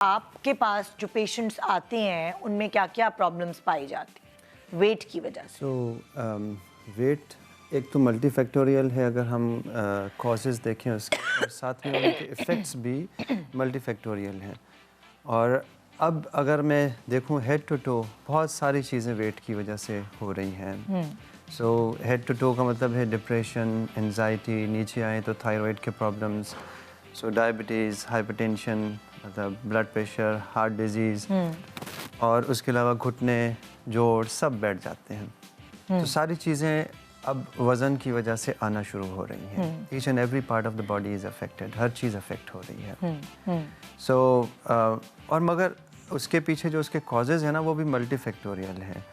आपके पास जो पेशेंट्स आते हैं उनमें क्या क्या प्रॉब्लम्स पाई जाती हैं वेट की वजह से? वेट एक तो मल्टीफैक्टोरियल है, अगर हम कॉजेज़ देखें उसके, और साथ में उनके इफ़ेक्ट्स भी मल्टीफैक्टोरियल हैं। और अब अगर मैं देखूं हेड टू टो, बहुत सारी चीज़ें वेट की वजह से हो रही हैं। हेड टू टो का मतलब है डिप्रेशन, एंजाइटी, नीचे आए तो थायराइड के प्रॉब्लम्स, डायबिटीज़, हाइपरटेंशन, मतलब ब्लड प्रेशर, हार्ट डिजीज़, और उसके अलावा घुटने, जोड़ सब बैठ जाते हैं। तो सारी चीज़ें अब वज़न की वजह से आना शुरू हो रही हैं। Each and every part of the body is affected, her cheese affect हो रही है। और मगर उसके पीछे जो उसके कॉजेज़ हैं ना, वो भी मल्टीफैक्टोरियल हैं।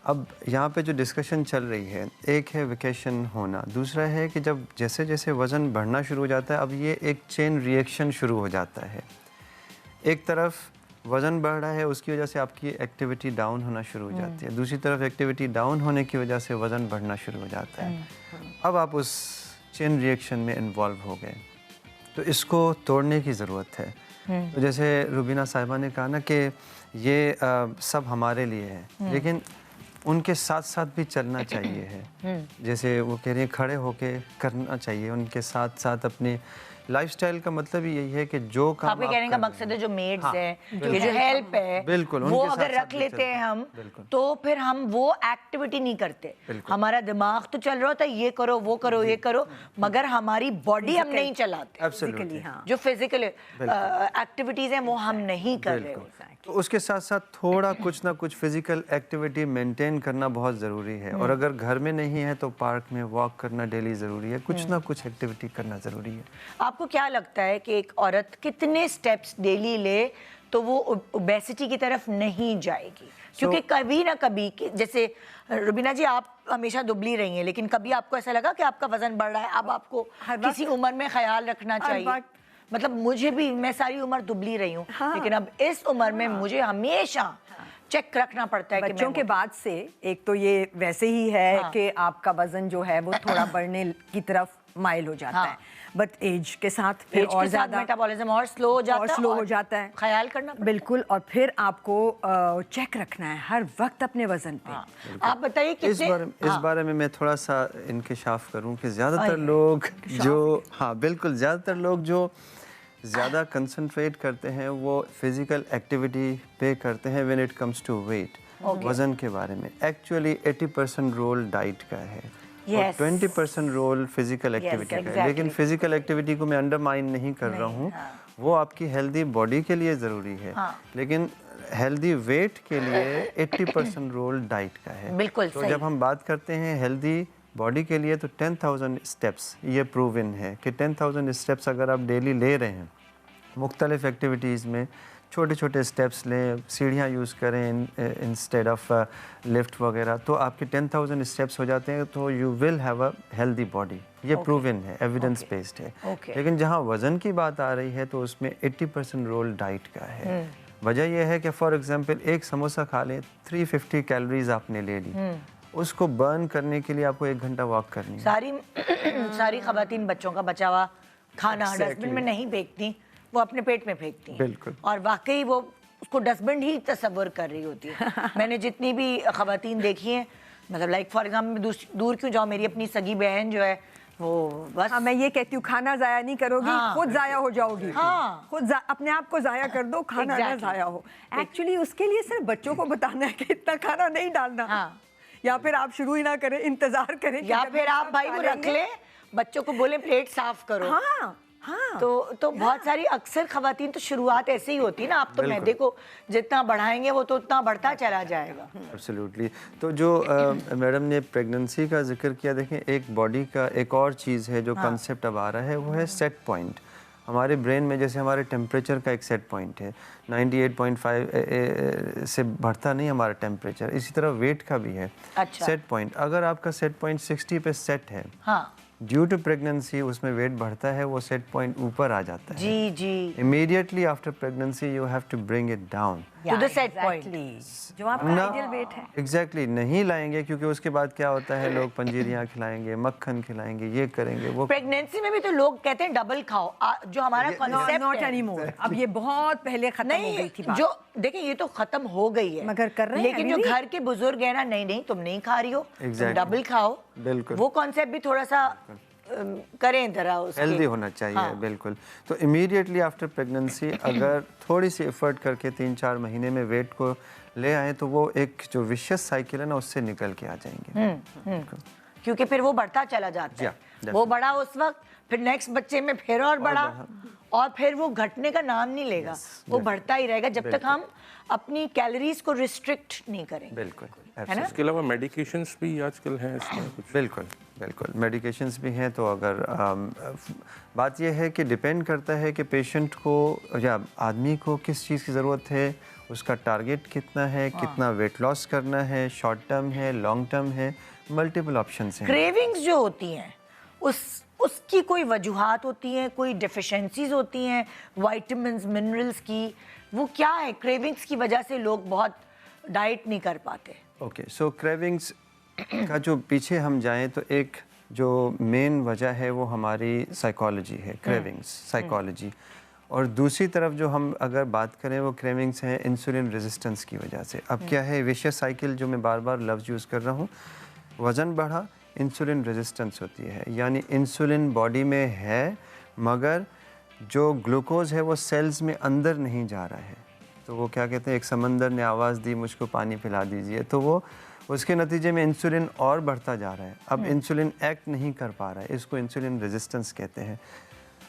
अब यहाँ पे जो डिस्कशन चल रही है, एक है वेकेशन होना, दूसरा है कि जब जैसे जैसे वज़न बढ़ना शुरू हो जाता है, अब ये एक चेन रिएक्शन शुरू हो जाता है। एक तरफ वज़न बढ़ रहा है, उसकी वजह से आपकी एक्टिविटी डाउन होना शुरू हो जाती है, दूसरी तरफ एक्टिविटी डाउन होने की वजह से वज़न बढ़ना शुरू हो जाता है। अब आप उस चेन रिएक्शन में इन्वॉल्व हो गए, तो इसको तोड़ने की ज़रूरत है। तो जैसे रुबीना साहिबा ने कहा ना कि ये सब हमारे लिए है, लेकिन उनके साथ साथ भी चलना चाहिए है। जैसे वो कह रही हैं खड़े होके करना चाहिए, उनके साथ साथ अपनी लाइफस्टाइल का मतलब ही यही है कि जो काम आपके कहने का मकसद है जो मेड्स हैं, ये जो हेल्प है, बिल्कुल वो अगर रख लेते हैं हम, तो फिर हम वो एक्टिविटी नहीं करते। हमारा दिमाग तो चल रहा होता है ये करो वो करो ये करो, मगर हमारी बॉडी हम नहीं चलाते। एब्सोल्युटली, जो फिजिकल एक्टिविटीज हैं वो हम नहीं कर रहे होते। तो उसके साथ साथ थोड़ा कुछ ना कुछ फिजिकल एक्टिविटी मेंटेन करना बहुत ज़रूरी है। और अगर घर में नहीं है तो पार्क में वॉक करना डेली ज़रूरी है, कुछ ना कुछ एक्टिविटी करना ज़रूरी है। आपको क्या लगता है कि एक औरत कितने स्टेप्स डेली ले तो वो ओबेसिटी की तरफ नहीं जाएगी? क्योंकि कभी ना कभी जैसे रुबीना जी आप हमेशा दुबली रही हैं, लेकिन कभी आपको ऐसा लगा कि आपका वजन बढ़ रहा है, अब आपको किसी उम्र में ख्याल रखना चाहिए? मतलब मुझे भी, मैं सारी उम्र दुबली रही हूँ, लेकिन अब इस उम्र में मुझे हमेशा चेक रखना पड़ता है कि बच्चों के बाद से एक तो ये वैसे ही है कि आपका वजन जो है वो थोड़ा बढ़ने की तरफ माइल हो जाता है, बट एज के साथ फिर और ज्यादा मेटाबॉलिज्म और स्लो हो जाता है, ख्याल करना बिल्कुल। और फिर आपको चेक रखना है हर वक्त अपने वजन पे। आप बताइए इस बारे में मैं थोड़ा सा इंकिशाफ करूं कि ज़्यादातर लोग जो बिल्कुल ज़्यादातर लोग जो ज़्यादा कंसंट्रेट करते हैं वो फिज़िकल एक्टिविटी पे करते हैं when it comes to weight, वज़न के बारे में। एक्चुअली 80% रोल डाइट का है और 20% रोल फिज़िकल एक्टिविटी का है। लेकिन फिज़िकल एक्टिविटी को मैं अंडरमाइन नहीं कर रहा हूँ, वो आपकी हेल्दी बॉडी के लिए ज़रूरी है, लेकिन हेल्दी वेट के लिए 80% रोल डाइट का है। बिल्कुल तो जब हम बात करते हैं हेल्दी बॉडी के लिए, तो 10,000 स्टेप्स ये प्रूवन है कि 10,000 स्टेप्स अगर आप डेली ले रहे हैं मुख्तलिफ एक्टिविटीज़ में, छोटे छोटे स्टेप्स लें, सीढ़ियाँ यूज़ करें इंस्टेड ऑफ लिफ्ट वगैरह, तो आपके 10,000 स्टेप्स हो जाते हैं, तो you will have a healthy body. ये प्रूवन है, एविडेंस बेस्ड है। लेकिन जहाँ वज़न की बात आ रही है तो उसमें 80% रोल डाइट का है। वजह यह है कि फॉर एग्जांपल एक समोसा खा लें, 350 कैलोरीज आपने ले ली, उसको बर्न करने के लिए आपको 1 घंटा वॉक करनी है। सारी खवातीन बच्चों का बचा हुआ खाना डस्टबिन में नहीं फेंकती, वो अपने पेट में फेंकती हैं। बिल्कुल। और वाकई वो उसको डस्टबिन ही तस्वर कर रही होती है। मैंने जितनी भी खवातीन देखी हैं, मतलब लाइक फॉर एग्जाम्पल दूर क्यों जाओ, मेरी अपनी सगी बहन जो है वो बस मैं ये कहती हूँ खाना जाया नहीं करोगी, खुद जाया हो जाओगी। खुद अपने आप को जाया कर दो, खाना ना जाया हो। एक्चुअली उसके लिए सिर्फ बच्चों को बताना है कि इतना खाना नहीं डालना, या फिर आप शुरू ही ना करें, इंतजार करें, या फिर आप भाई वो रख ले, बच्चों को बोले प्लेट साफ करो। तो बहुत सारी अक्सर खवातीन तो शुरुआत ऐसे ही होती है ना, आप तो मैदे को जितना बढ़ाएंगे वो तो उतना बढ़ता चला जाएगा। एब्सोल्युटली। तो जो मैडम ने प्रेगनेंसी का जिक्र किया, देखें एक बॉडी का एक और चीज़ है जो कंसेप्ट अब आ रहा है, वो है सेट पॉइंट। हमारे ब्रेन में जैसे हमारे टेम्परेचर का एक सेट पॉइंट है, 98.5 से बढ़ता नहीं हमारा टेम्परेचर, इसी तरह वेट का भी है सेट पॉइंट। अगर आपका सेट पॉइंट 60 पे सेट है, ड्यू टू प्रेगनेंसी उसमें वेट बढ़ता है, वो सेट पॉइंट ऊपर आ जाता है। जी जी। Immediately after pregnancy you have to bring it down to the set point, जो आपका आइडियल वेट है। एग्जैक्टली नहीं लाएंगे, क्योंकि उसके बाद क्या होता है, लोग पंजीरियाँ खिलाएंगे, मक्खन खिलाएंगे, ये करेंगे वो। प्रेगनेंसी में भी तो लोग कहते हैं डबल खाओ, जो हमारा कॉन्सेप्ट नॉट एनीमोर। अब ये बहुत पहले खत्म हो गई थी बात। जो देखिए ये तो खत्म हो गई है, मगर कर रहे हैं लेकिन जो घर के बुजुर्ग है ना, नहीं नहीं तुम नहीं खा रही हो, तुम डबल खाओ। बिल्कुल। वो कॉन्सेप्ट भी थोड़ा सा करें जरा, उसके हेल्दी होना चाहिए। हाँ। बिल्कुल। तो इमीडिएटली आफ्टर प्रेगनेंसी अगर थोड़ी सी एफर्ट करके 3-4 महीने में वेट को ले आए तो वो एक जो विशियस साइकिल है ना, उससे निकल के आ जाएंगे। क्योंकि फिर वो बढ़ता चला जाता है, वो बड़ा उस वक्त, फिर नेक्स्ट बच्चे में फिर और बड़ा, और फिर वो घटने का नाम नहीं लेगा, वो बढ़ता ही रहेगा जब तक हम अपनी कैलोरीज को रिस्ट्रिक्ट नहीं करें। बिल्कुल, है ना? इसके अलावा मेडिकेशंस भी आजकल हैं इसमें कुछ? बिल्कुल बिल्कुल, मेडिकेशंस भी हैं। तो अगर बात यह है कि डिपेंड करता है कि पेशेंट को या आदमी को किस चीज़ की ज़रूरत है, उसका टारगेट कितना है, कितना वेट लॉस करना है, शॉर्ट टर्म है, लॉन्ग टर्म है, मल्टीपल ऑप्शंस हैं। क्रेविंग्स जो होती हैं उसकी कोई वजूहात होती हैं, कोई डेफिशिएंसीज होती हैं विटामिन्स मिनरल्स की, वो क्या है? क्रेविंग्स की वजह से लोग बहुत डाइट नहीं कर पाते। ओके, सो क्रेविंग्स का जो पीछे हम जाएं तो एक जो मेन वजह है वो हमारी साइकोलॉजी है, क्रेविंग्स साइकोलॉजी। और दूसरी तरफ जो हम अगर बात करें वो क्रेविंग्स हैं इंसुलिन रेजिस्टेंस की वजह से। अब क्या है, विशियस साइकिल जो मैं बार बार लफ्ज़ यूज़ कर रहा हूँ, वज़न बढ़ा, इंसुलिन रेजिस्टेंस होती है, यानी इंसुलिन बॉडी में है मगर जो ग्लूकोज है वो सेल्स में अंदर नहीं जा रहा है। तो वो क्या कहते हैं, एक समंदर ने आवाज़ दी मुझको पानी पिला दीजिए, तो वो उसके नतीजे में इंसुलिन और बढ़ता जा रहा है। अब इंसुलिन एक्ट नहीं कर पा रहा है, इसको इंसुलिन रेजिस्टेंस कहते हैं।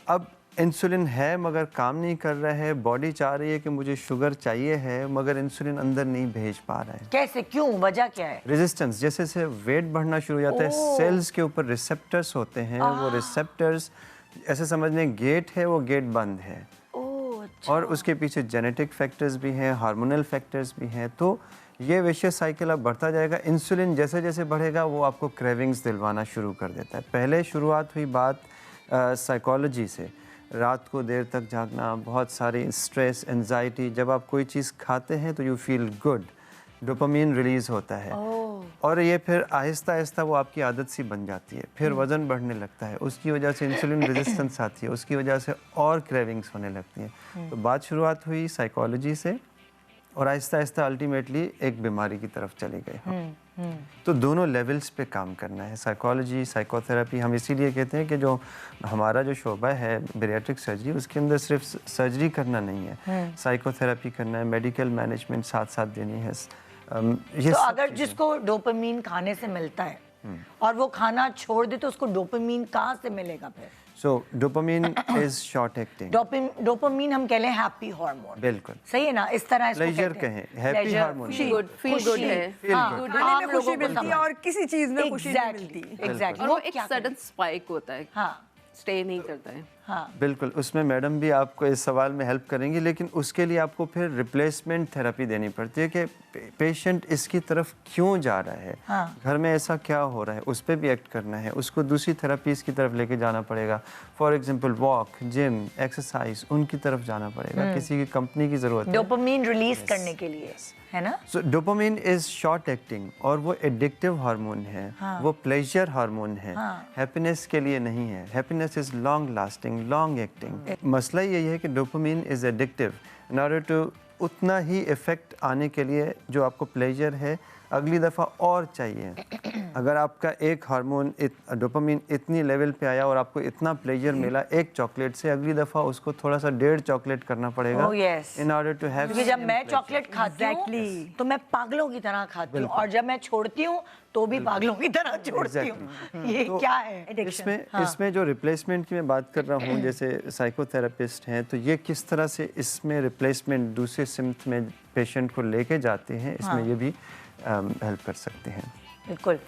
अब इंसुलिन है मगर काम नहीं कर रहा है, बॉडी चाह रही है कि मुझे शुगर चाहिए है मगर इंसुलिन अंदर नहीं भेज पा रहा है। कैसे, क्यों, वजह क्या है? रेजिस्टेंस, जैसे से वेट बढ़ना शुरू हो जाता है, सेल्स के ऊपर रिसेप्टर्स होते हैं, वो रिसेप्टर्स ऐसे समझ लें गेट है, वो गेट बंद है। और उसके पीछे जेनेटिक फैक्टर्स भी हैं, हार्मोनल फैक्टर्स भी हैं। तो ये विशियस साइकिल अब बढ़ता जाएगा। इंसुलिन जैसे जैसे बढ़ेगा वो आपको क्रेविंग्स दिलवाना शुरू कर देता है। पहले शुरुआत हुई बात साइकोलॉजी से, रात को देर तक जागना, बहुत सारी स्ट्रेस, एंजाइटी। जब आप कोई चीज़ खाते हैं तो you feel good, dopamine release होता है और ये फिर आहिस्ता आहिस्ता वो आपकी आदत सी बन जाती है। फिर वज़न बढ़ने लगता है, उसकी वजह से इंसुलिन रेजिस्टेंस आती है, उसकी वजह से और क्रेविंग्स होने लगती हैं। तो बात शुरुआत हुई साइकोलॉजी से और आहिस्ता आहिस्ता अल्टीमेटली एक बीमारी की तरफ चले गए हम। तो दोनों लेवल्स पे काम करना है, साइकोलॉजी, साइकोथेरेपी। हम इसीलिए कहते हैं कि जो हमारा जो शोबा है बेरियाट्रिक सर्जरी, उसके अंदर सिर्फ सर्जरी करना नहीं है, साइकोथेरेपी करना है, मेडिकल मैनेजमेंट साथ साथ देनी है। तो अगर जिसको डोपामीन खाने से मिलता है और वो खाना छोड़ दे तो उसको डोपामीन कहाँ से मिलेगा फिर? So dopamine is short acting. Dopamine हम कह लें हैप्पी हार्मोन। बिल्कुल सही है ना, इस तरह इसको प्लेजर कहते हैं। कहें, हैप्पी हार्मोन, फील गुड है, खाने में खुशी मिलती है और किसी चीज में खुशी नहीं मिलती। एग्जैक्टली, और वो एक सडन स्पाइक होता है, हाँ स्टे नहीं करता है। हाँ बिल्कुल। उसमें मैडम भी आपको इस सवाल में हेल्प करेंगी, लेकिन उसके लिए आपको फिर रिप्लेसमेंट थेरेपी देनी पड़ती है कि पेशेंट इसकी तरफ क्यों जा रहा है, हाँ। घर में ऐसा क्या हो रहा है, उस पर भी एक्ट करना है, उसको दूसरी थेरेपीज की तरफ लेके जाना पड़ेगा। For example walk, gym, exercise, उनकी तरफ जाना पड़ेगा। किसी की कंपनी की ज़रूरत है डोपामीन रिलीज करने के लिए, है ना? सो डोपामीन इज शॉर्ट एक्टिंग और वो एडिक्टिव हार्मोन है, वो प्लेजर हार्मोन है, हैप्पीनेस के लिए नहीं है। Happiness is long lasting, long acting. मसला यही है कि dopamine is addictive. In order to उतना ही इफेक्ट आने के लिए जो आपको प्लेजर है अगली दफ़ा और चाहिए। अगर आपका एक हार्मोन डोपामीन इतनी लेवल पे आया और आपको इतना प्लेजर मिला एक चॉकलेट से, अगली दफ़ा उसको थोड़ा सा 1.5 चॉकलेट करना पड़ेगा इन ऑर्डर टू हैव। क्योंकि जब मैं चॉकलेट खाती हूँ तो मैं पागलों की तरह खाती हूँ और जब मैं छोड़ती हूँ तो भी पागलों की तरह छोड़ती हूँ। ये तो क्या है? इसमें जो रिप्लेसमेंट की मैं बात कर रहा हूँ, जैसे साइकोथेरेपिस्ट हैं, तो ये किस तरह से इसमें रिप्लेसमेंट दूसरे सिम्प्टम में पेशेंट को लेके जाते हैं, इसमें ये भी हेल्प कर सकते हैं। बिल्कुल।